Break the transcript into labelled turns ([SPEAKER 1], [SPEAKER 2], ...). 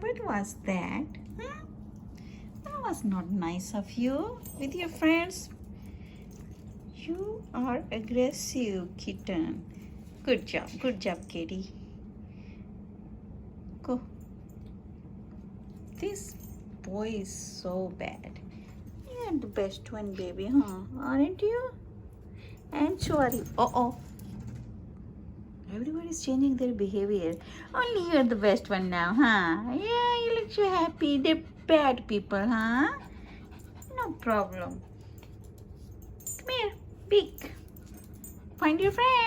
[SPEAKER 1] What was that? Hmm? That was not nice of you with your friends. You are aggressive, kitten. Good job, kitty. Go. This boy is so bad. You're the best one, baby, huh? Aren't you? And so are you. Uh-oh. Everybody's changing their behavior. Only you're the best one now, huh? Yeah, you look so happy. They're bad people, huh? No problem. Come here, big. Find your friend.